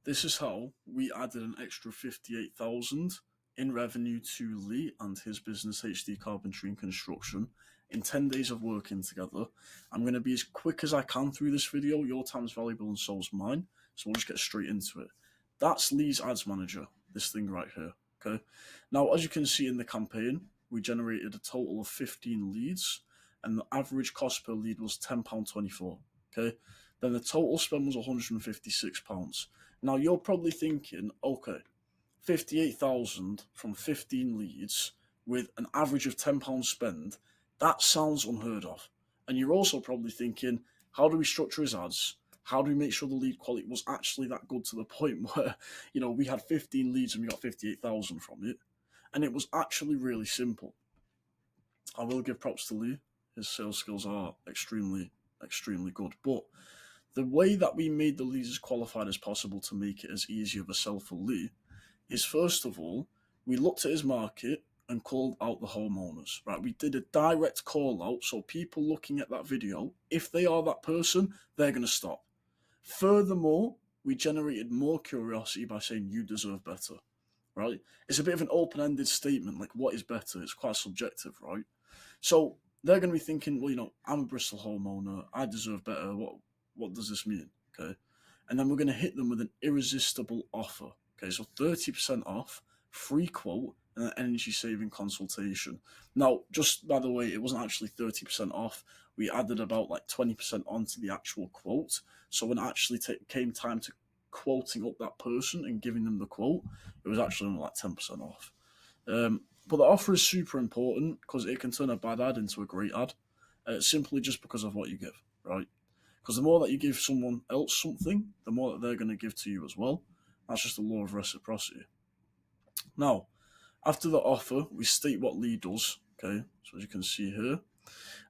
This is how we added an extra 58,000 in revenue to Lee and his business HD Carpentry and Construction in 10 days of working together. I'm going to be as quick as I can through this video. Your time's valuable and so's mine, so we'll just get straight into it. That's Lee's Ads Manager, this thing right here. Okay. Now, as you can see in the campaign, we generated a total of 15 leads, and the average cost per lead was £10.24. Okay. Then the total spend was £156. Now you're probably thinking, okay, 58,000 from 15 leads with an average of £10 spend, that sounds unheard of. And you're also probably thinking, how do we structure his ads? How do we make sure the lead quality was actually that good to the point where, we had 15 leads and we got 58,000 from it? And it was actually really simple. I will give props to Lee. His sales skills are extremely, extremely good. But the way that we made the leads as qualified as possible to make it as easy of a sell for Lee is, first of all, we looked at his market and called out the homeowners, right? We did a direct call out, so people looking at that video, if they are that person, they're going to stop. Furthermore, we generated more curiosity by saying you deserve better, right? It's a bit of an open-ended statement, like what is better? It's quite subjective, right? So they're going to be thinking, well, I'm a Bristol homeowner, I deserve better. What does this mean? Okay. And then we're going to hit them with an irresistible offer. Okay, so 30% off, free quote, and an energy saving consultation. Now, just by the way, it wasn't actually 30% off. We added about like 20% onto the actual quote. So when it actually came time to quoting up that person and giving them the quote, it was actually only like 10% off. But the offer is super important because it can turn a bad ad into a great ad, simply just because of what you give, right? Because the more that you give someone else something, the more that they're going to give to you as well. That's just the law of reciprocity. Now, after the offer, we state what Lee does. Okay, so as you can see here,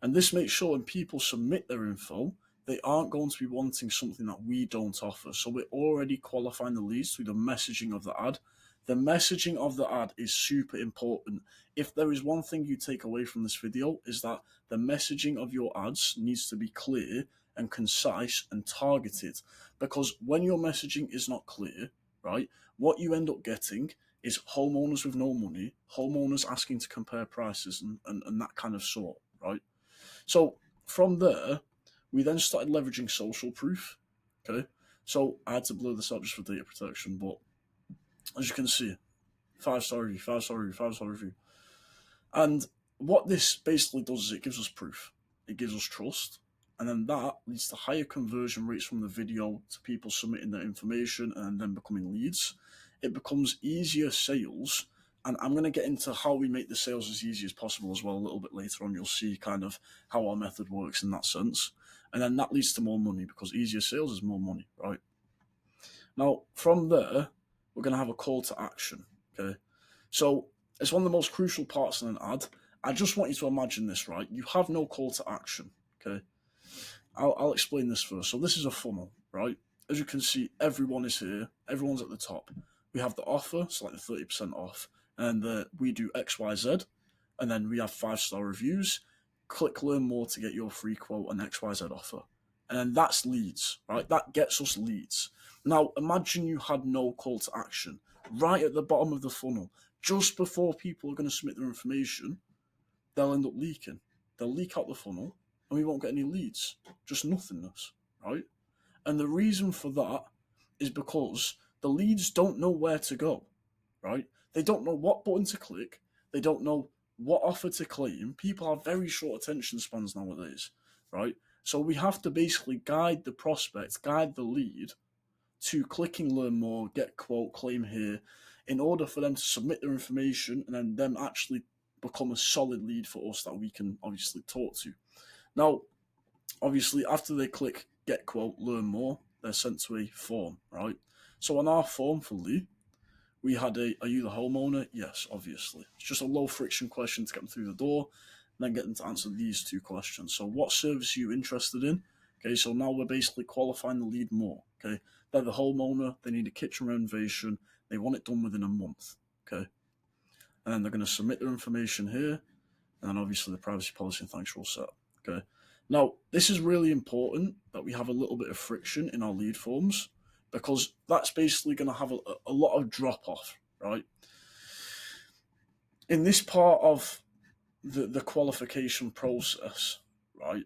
and this makes sure when people submit their info, they aren't going to be wanting something that we don't offer. So we're already qualifying the leads through the messaging of the ad. The messaging of the ad is super important. If there is one thing you take away from this video, is that the messaging of your ads needs to be clear and concise and targeted. Because when your messaging is not clear, right, what you end up getting is homeowners with no money, homeowners asking to compare prices and that kind of sort, right? So from there, we then started leveraging social proof. Okay. So I had to blur this out just for data protection, but as you can see, 5-star review, 5-star review, 5-star review. And what this basically does is it gives us proof. It gives us trust. And then that leads to higher conversion rates from the video to people submitting their information and then becoming leads. It becomes easier sales. And I'm going to get into how we make the sales as easy as possible as well a little bit later on. You'll see kind of how our method works in that sense. And then that leads to more money because easier sales is more money, right? Now, from there, we're going to have a call to action, okay? So it's one of the most crucial parts in an ad. I just want you to imagine this, right? You have no call to action, okay? I'll explain this first. So this is a funnel, right? As you can see, everyone is here. Everyone's at the top. We have the offer, so like the 30% off, and we do X, Y, Z, and then we have 5-star reviews. Click learn more to get your free quote and XYZ offer. And then that's leads, right? That gets us leads. Now, imagine you had no call to action right at the bottom of the funnel. Just before people are going to submit their information, they'll end up leaking. They'll leak out the funnel and we won't get any leads. Just nothingness, right? And the reason for that is because the leads don't know where to go, right? They don't know what button to click. They don't know what offer to claim. People have very short attention spans nowadays, right? So we have to basically guide the prospect, guide the lead to clicking learn more, get quote, claim here, in order for them to submit their information and then them actually become a solid lead for us that we can obviously talk to. Now, obviously, after they click get quote, learn more, they're sent to a form, right? So on our form for Lee, we had are you the homeowner? Yes, obviously. It's just a low friction question to get them through the door, and then get them to answer these two questions. So what service are you interested in? Okay, so now we're basically qualifying the lead more. Okay, they're the homeowner, they need a kitchen renovation, they want it done within a month. Okay, and then they're going to submit their information here, and then obviously the privacy policy and thanks, you're all set. Okay, now this is really important that we have a little bit of friction in our lead forms because that's basically going to have a lot of drop off, right? In this part of the qualification process, right?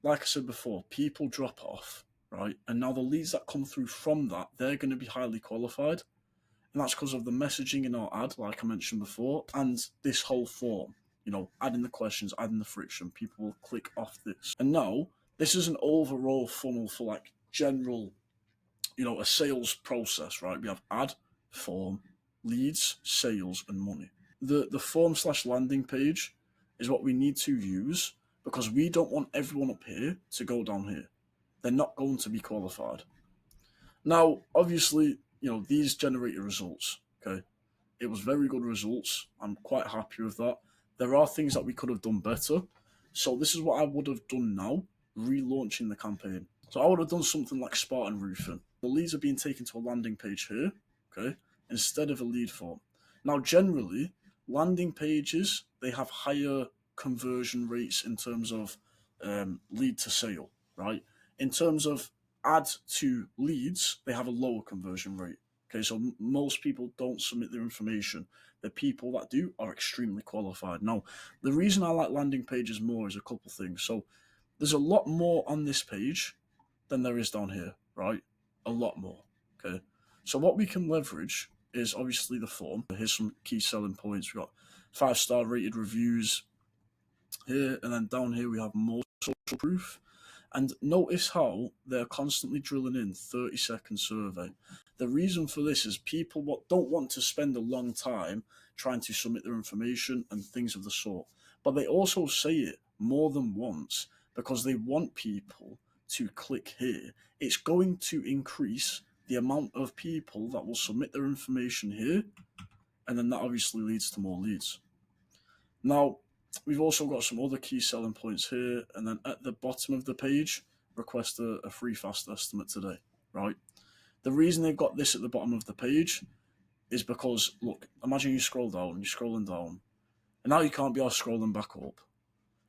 Like I said before, people drop off, right? And now the leads that come through from that, they're going to be highly qualified. And that's because of the messaging in our ad, like I mentioned before, and this whole form. Adding the questions, adding the friction. People will click off this. And now, this is an overall funnel for like general, a sales process, right? We have ad, form, leads, sales, and money. The form/landing page is what we need to use because we don't want everyone up here to go down here. They're not going to be qualified. Now, obviously, these generated results, okay? It was very good results. I'm quite happy with that. There are things that we could have done better. So this is what I would have done now, relaunching the campaign. So I would have done something like Spartan Roofing. The leads are being taken to a landing page here, okay, instead of a lead form. Now, generally, landing pages, they have higher conversion rates in terms of lead to sale, right? In terms of ad to leads, they have a lower conversion rate. Okay, so most people don't submit their information. The people that do are extremely qualified. Now, the reason I like landing pages more is a couple things. So there's a lot more on this page than there is down here, right? A lot more, okay? So what we can leverage is obviously the form. Here's some key selling points. We've got 5-star rated reviews here, and then down here we have more social proof. And notice how they're constantly drilling in 30-second survey. The reason for this is people don't want to spend a long time trying to submit their information and things of the sort. But they also say it more than once because they want people to click here. It's going to increase the amount of people that will submit their information here, and then that obviously leads to more leads. Now, we've also got some other key selling points here, and then at the bottom of the page, request a free fast estimate today, right? The reason they've got this at the bottom of the page is because, look, imagine you scroll down, you're scrolling down, and now you can't be asked scrolling back up,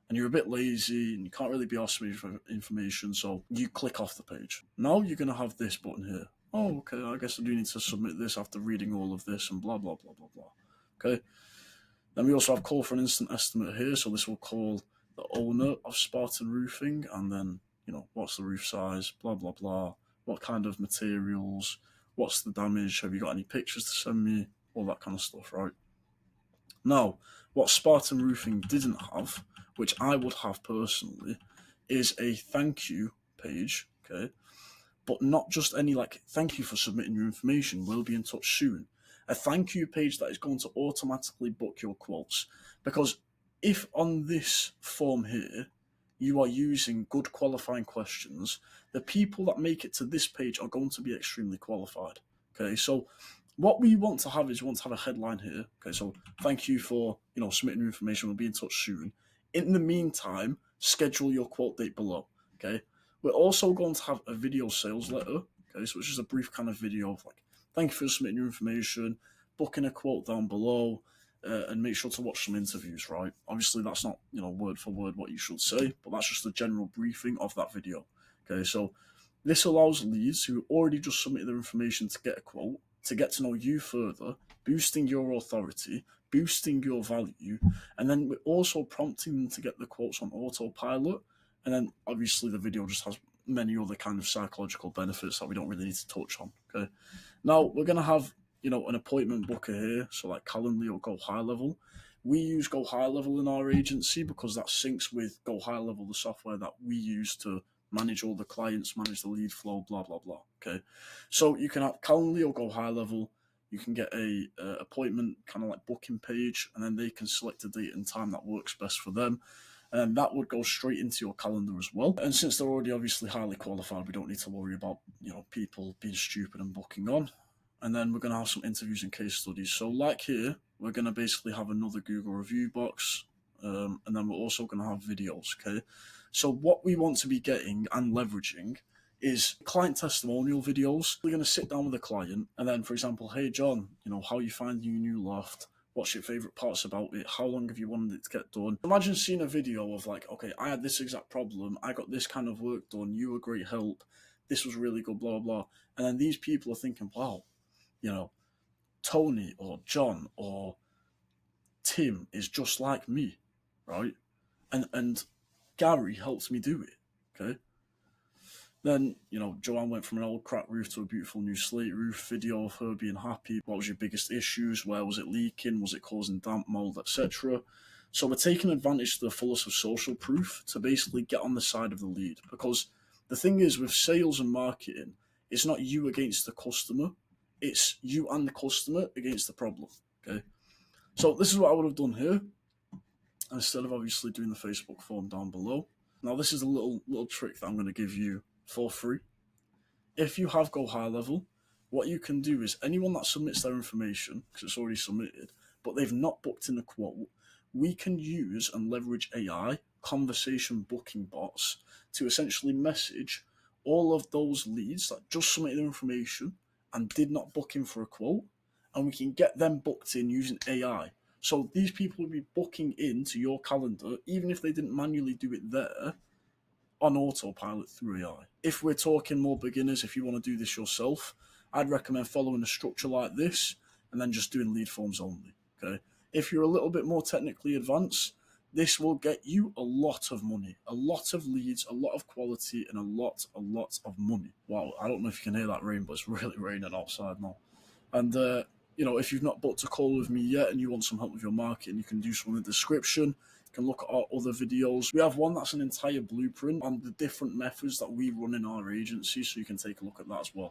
and you're a bit lazy, and you can't really be asked for information, so you click off the page. Now you're going to have this button here. Oh, okay, I guess I do need to submit this after reading all of this, and blah, blah, blah, blah, blah. Okay? Then we also have call for an instant estimate here. So this will call the owner of Spartan Roofing, and then, what's the roof size, blah, blah, blah. What kind of materials, what's the damage, have you got any pictures to send me, all that kind of stuff, right? Now, what Spartan Roofing didn't have, which I would have personally, is a thank you page, okay? But not just any thank you for submitting your information, we'll be in touch soon. A thank you page that is going to automatically book your quotes. Because if on this form here, you are using good qualifying questions, the people that make it to this page are going to be extremely qualified. Okay, so what we want to have is we want to have a headline here. Okay, so thank you for submitting your information, we'll be in touch soon. In the meantime, schedule your quote date below. Okay, we're also going to have a video sales letter. Okay, so it's just a brief kind of video of thank you for submitting your information, booking a quote down below, and make sure to watch some interviews, right? Obviously, that's not, word for word what you should say, but that's just a general briefing of that video. Okay, so this allows leads who already just submitted their information to get a quote, to get to know you further, boosting your authority, boosting your value, and then we're also prompting them to get the quotes on autopilot. And then obviously the video just has many other kind of psychological benefits that we don't really need to touch on. Okay. Now we're gonna have an appointment booker here, so like Calendly or Go High Level. We use Go High Level in our agency because that syncs with Go High Level, the software that we use to manage all the clients, manage the lead flow, blah blah blah. Okay, so you can have Calendly or Go High Level. You can get a appointment kind of like booking page, and then they can select a date and time that works best for them. And that would go straight into your calendar as well. And since they're already obviously highly qualified, we don't need to worry about people being stupid and booking on. And then we're going to have some interviews and case studies. So like here, we're going to basically have another Google review box. And then we're also going to have videos, okay? So what we want to be getting and leveraging is client testimonial videos. We're going to sit down with a client and then, for example, hey, John, how are you finding your new loft? What's your favourite parts about it? How long have you wanted it to get done? Imagine seeing a video of okay, I had this exact problem. I got this kind of work done. You were great help. this was really good, blah, blah, blah. And then these people are thinking, wow, you know, Tony or John or Tim is just like me, right? And Gary helps me do it, okay? Then, Joanne went from an old crack roof to a beautiful new slate roof, video of her being happy. What was your biggest issues? Where was it leaking? Was it causing damp, mold, etc.? So we're taking advantage to the fullest of social proof to basically get on the side of the lead. Because the thing is, with sales and marketing, it's not you against the customer, it's you and the customer against the problem, okay? So this is what I would have done here, instead of obviously doing the Facebook form down below. Now this is a little trick that I'm going to give you for free. If you have Go High Level, what you can do is anyone that submits their information, because it's already submitted, but they've not booked in a quote, we can use and leverage AI, conversation booking bots, to essentially message all of those leads that just submitted their information and did not book in for a quote, and we can get them booked in using AI. So these people will be booking into your calendar, even if they didn't manually do it there, on autopilot through AI. If we're talking more beginners, if you want to do this yourself, I'd recommend following a structure like this and then just doing lead forms only. Okay. If you're a little bit more technically advanced, this will get you a lot of money, a lot of leads, a lot of quality, and a lot of money. Wow, I don't know if you can hear that rain, but it's really raining outside now. And if you've not booked a call with me yet and you want some help with your marketing, you can do so in the description. You can look at our other videos. We have one that's an entire blueprint on the different methods that we run in our agency, so you can take a look at that as well.